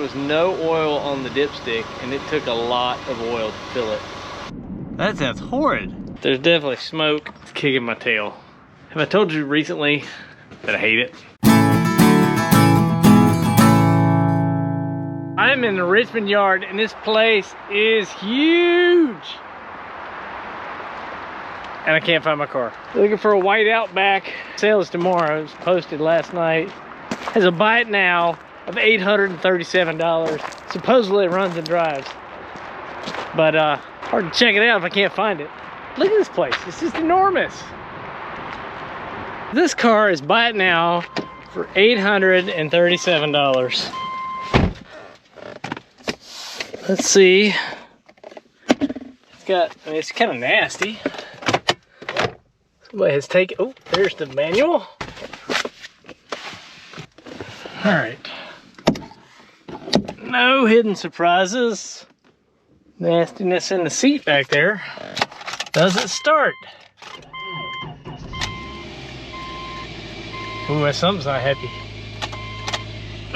There was no oil on the dipstick, and it took a lot of oil to fill it. That sounds horrid. There's definitely smoke. It's kicking my tail. Have I told you recently that I hate it? I'm in the Richmond yard, and this place is huge. And I can't find my car. Looking for a white Outback. Sale is tomorrow. It was posted last night. Has a buy it now of $837. Supposedly it runs and drives. But hard to check it out if I can't find it. Look at this place. It's just enormous. This car is buy it now for $837. Let's see. It's got, I mean, it's kind of nasty. Somebody has taken, oh, there's the manual. All right. No hidden surprises. Nastiness in the seat back there. Does it start? Ooh, something's not happy.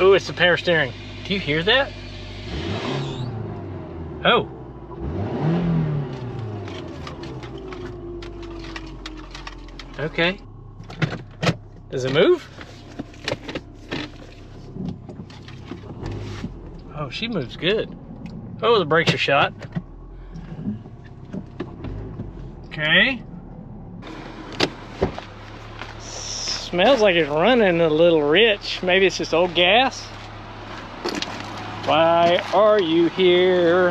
Ooh, it's the power steering. Do you hear that? Oh. Okay. Does it move? Oh, she moves good. Oh, the brakes are shot. Okay. Smells like it's running a little rich. Maybe it's just old gas. Why are you here?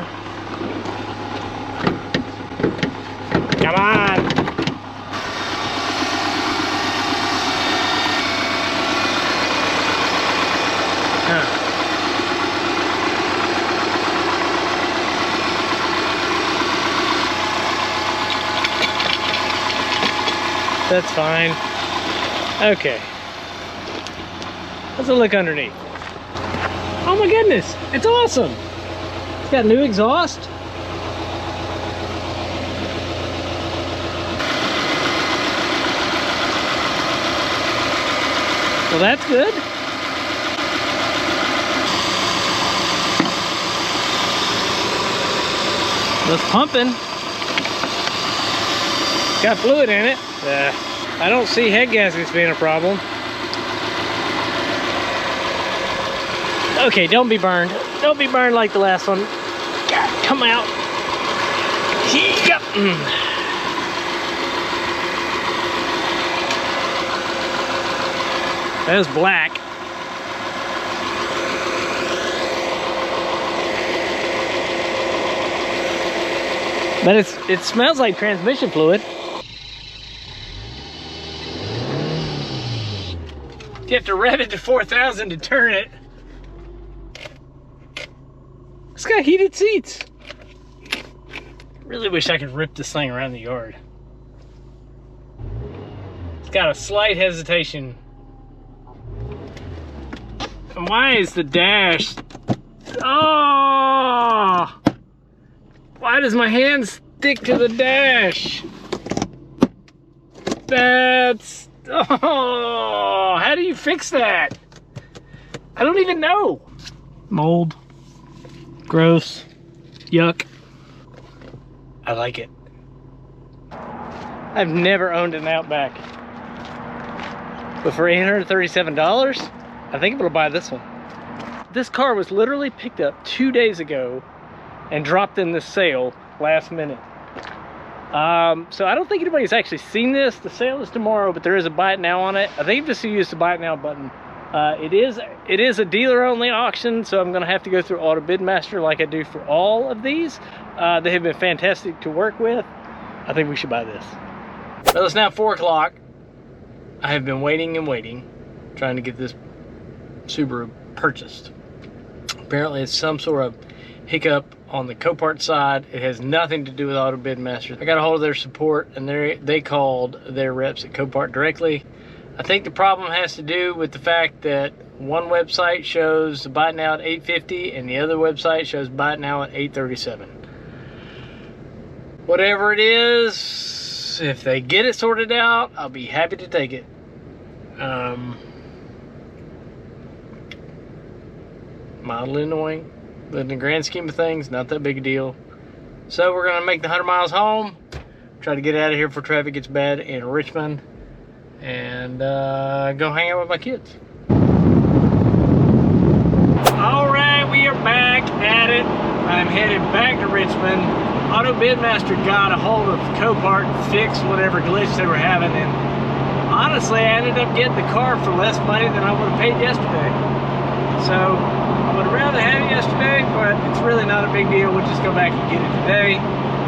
Come on. Huh. That's fine. Okay. Let's look underneath. Oh my goodness, it's awesome. It's got new exhaust. Well, that's good. It's pumping. Got fluid in it. I don't see head gaskets being a problem. Okay, don't be burned. Don't be burned like the last one. God, come out. That is black. But it smells like transmission fluid. You have to rev it to 4,000 to turn it. It's got heated seats. Really wish I could rip this thing around the yard. It's got a slight hesitation. And why is the dash? Oh! Why does my hand stick to the dash? That's... Oh! How do you fix that? I don't even know. Mold. Gross. Yuck. I like it. I've never owned an Outback. But for $837, I think I'm gonna buy this one. This car was literally picked up 2 days ago and dropped in this sale last minute. So I don't think anybody's actually seen this. The sale is tomorrow, but there is a buy it now on it. I think I've just used the buy it now button. It is a dealer only auction, so I'm gonna have to go through Auto Bidmaster like I do for all of these. They have been fantastic to work with. I think we should buy this. Well, it's now 4 o'clock. I have been waiting and waiting, trying to get this Subaru purchased. Apparently it's some sort of hiccup on the Copart side. It has nothing to do with Auto Bidmaster. I got a hold of their support, and they called their reps at Copart directly. I think the problem has to do with the fact that one website shows the buy it now at $850 and the other website shows buy it now at $837. Whatever it is, if they get it sorted out, I'll be happy to take it. mildly annoying, but in the grand scheme of things, not that big a deal. So we're gonna make the 100 miles home, try to get out of here before traffic gets bad in Richmond, and go hang out with my kids. All right, we are back at it. I'm headed back to Richmond. Auto Bidmaster got a hold of Copart and fixed whatever glitch they were having, and honestly, I ended up getting the car for less money than I would have paid yesterday. So I would have rather had it yesterday, but it's really not a big deal. We'll just go back and get it today.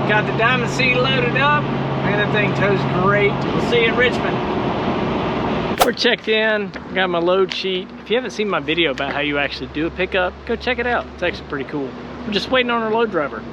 Got the Diamond C loaded up, and that thing tows great. We'll see you in Richmond. We're checked in, got my load sheet. If you haven't seen my video about how you actually do a pickup, go check it out. It's actually pretty cool. We're just waiting on our load driver.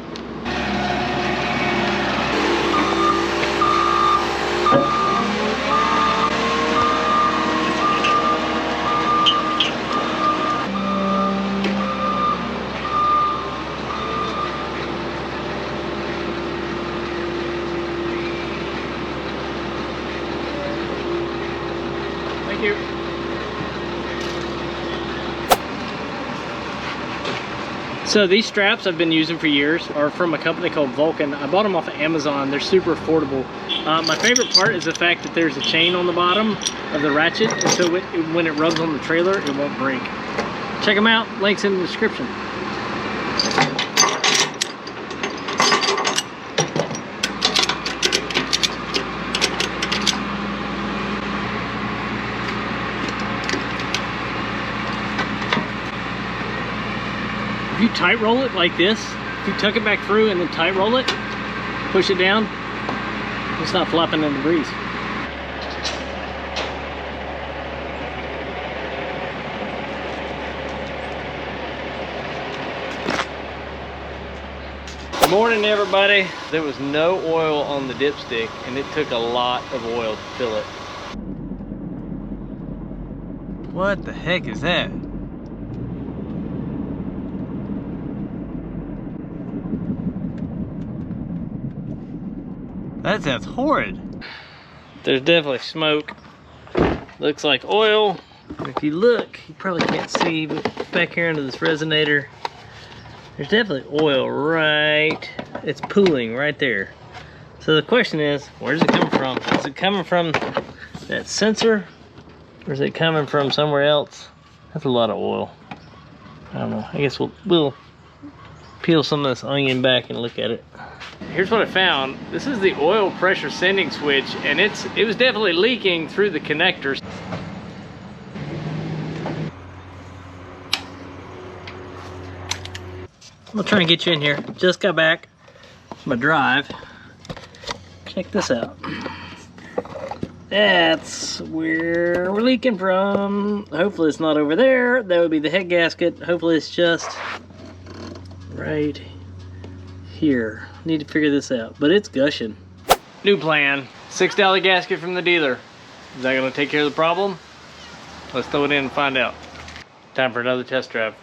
Thank you. So these straps I've been using for years are from a company called Vulcan. I bought them off of Amazon. They're super affordable. My favorite part is the fact that there's a chain on the bottom of the ratchet, and so when it rubs on the trailer, it won't break. Check them out. Links in the description. If you tight roll it like this, if you tuck it back through and then tight roll it, push it down, it's not flopping in the breeze. Good morning, everybody. There was no oil on the dipstick, and it took a lot of oil to fill it. What the heck is that? That sounds horrid. There's definitely smoke. Looks like oil. If you look, you probably can't see, but back here under this resonator, there's definitely oil right. It's pooling right there. So the question is, where's it coming from? Is it coming from that sensor, or is it coming from somewhere else? That's a lot of oil. I don't know. I guess we'll peel some of this onion back and look at it. Here's what I found. This is the oil pressure sending switch, and it was definitely leaking through the connectors. I'll try and get you in here. Just got back from my drive. Check this out. That's where we're leaking from. Hopefully it's not over there. That would be the head gasket. Hopefully it's just right here. Need to figure this out, but it's gushing. New plan. $6 gasket from the dealer. Is that gonna take care of the problem? Let's throw it in and find out. Time for another test drive.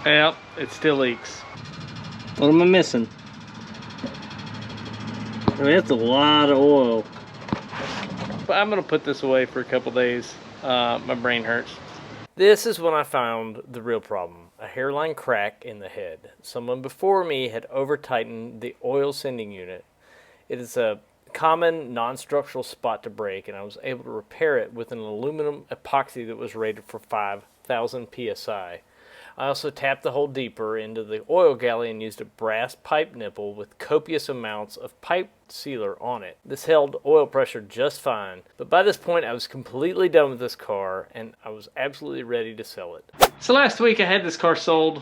Yep, it still leaks. What am I missing? I mean, that's a lot of oil. But I'm gonna put this away for a couple days. My brain hurts. This is when I found the real problem. A hairline crack in the head. Someone before me had over-tightened the oil sending unit. It is a common non-structural spot to break, and I was able to repair it with an aluminum epoxy that was rated for 5,000 psi. I also tapped the hole deeper into the oil galley and used a brass pipe nipple with copious amounts of pipe sealer on it. This held oil pressure just fine, but by this point I was completely done with this car and I was absolutely ready to sell it. So last week I had this car sold,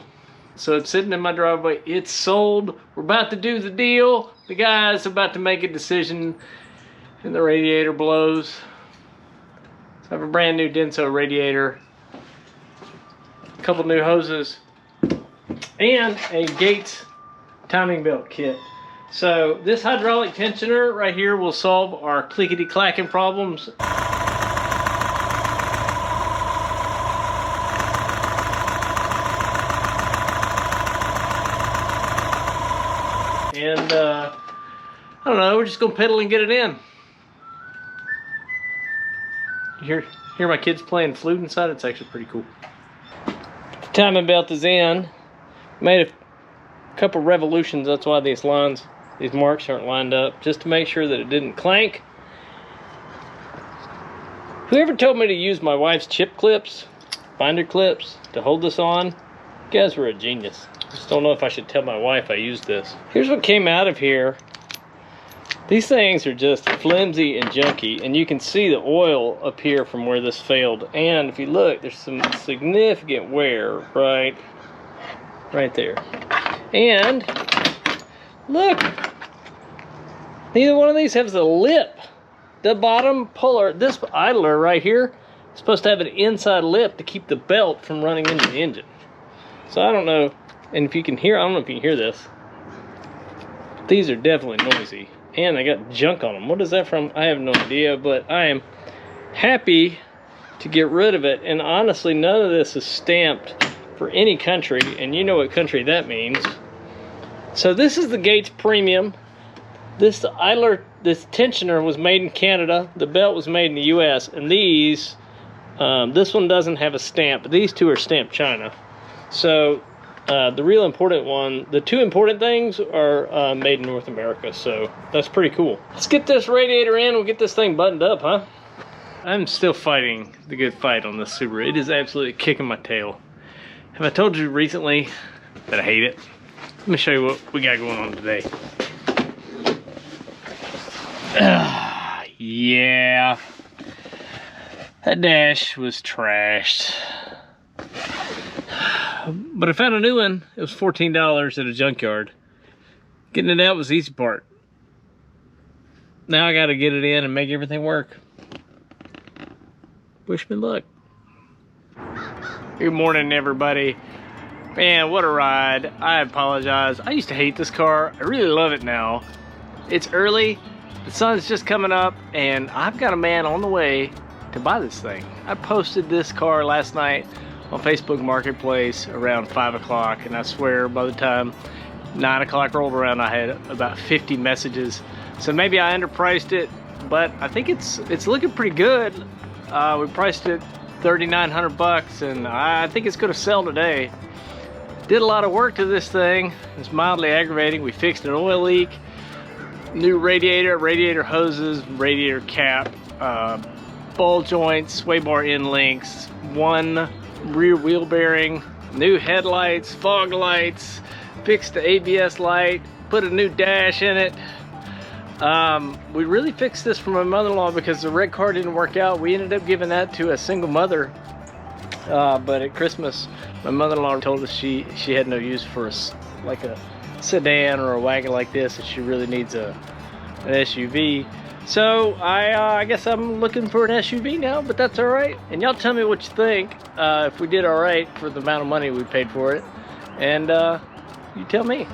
so it's sitting in my driveway. It's sold. We're about to do the deal. The guy's about to make a decision and the radiator blows. So I have a brand new Denso radiator, a couple new hoses, and a Gates timing belt kit. So this hydraulic tensioner right here will solve our clickety-clacking problems. And I don't know, we're just gonna pedal and get it in. You hear my kids playing flute inside? It's actually pretty cool. Timing belt is in. Made a couple revolutions, that's why these marks aren't lined up, just to make sure that it didn't clank. Whoever told me to use my wife's chip clips, binder clips, to hold this on, you guys were a genius. Just don't know if I should tell my wife I used this. Here's what came out of here. These things are just flimsy and junky, and you can see the oil up here from where this failed. And if you look, there's some significant wear right there. And look, neither one of these has a lip. The bottom puller, this idler right here, is supposed to have an inside lip to keep the belt from running into the engine. So I don't know, and if you can hear, I don't know if you can hear this. These are definitely noisy. And they got junk on them. What is that from? I have no idea, but I am happy to get rid of it. And honestly, none of this is stamped for any country, and you know what country that means. So this is the Gates Premium. This idler, this tensioner was made in Canada. The belt was made in the US, and these, this one doesn't have a stamp, but these two are stamped China. So the real important one, the two important things are made in North America, so that's pretty cool. Let's get this radiator in, we'll get this thing buttoned up, huh? I'm still fighting the good fight on this Subaru. It is absolutely kicking my tail. Have I told you recently that I hate it? Let me show you what we got going on today. Yeah, that dash was trashed. But I found a new one. It was $14 at a junkyard. Getting it out was the easy part. Now I gotta get it in and make everything work. Wish me luck. Good morning, everybody. Man, what a ride. I apologize. I used to hate this car. I really love it now. It's early, the sun's just coming up, and I've got a man on the way to buy this thing. I posted this car last night on Facebook Marketplace around 5 o'clock, and I swear by the time 9 o'clock rolled around, I had about 50 messages. So maybe I underpriced it, but I think it's looking pretty good. We priced it $3,900, and I think it's gonna sell today. Did a lot of work to this thing. It's mildly aggravating. We fixed an oil leak, new radiator hoses, radiator cap, ball joints, sway bar end links, one rear wheel bearing, new headlights, fog lights, fixed the ABS light, put a new dash in it. We really fixed this for my mother-in-law because the red car didn't work out. We ended up giving that to a single mother, but at Christmas my mother-in-law told us she had no use for like a sedan or a wagon like this, and she really needs an SUV. So I guess I'm looking for an SUV now, but that's all right. And y'all tell me what you think, if we did all right for the amount of money we paid for it, and you tell me.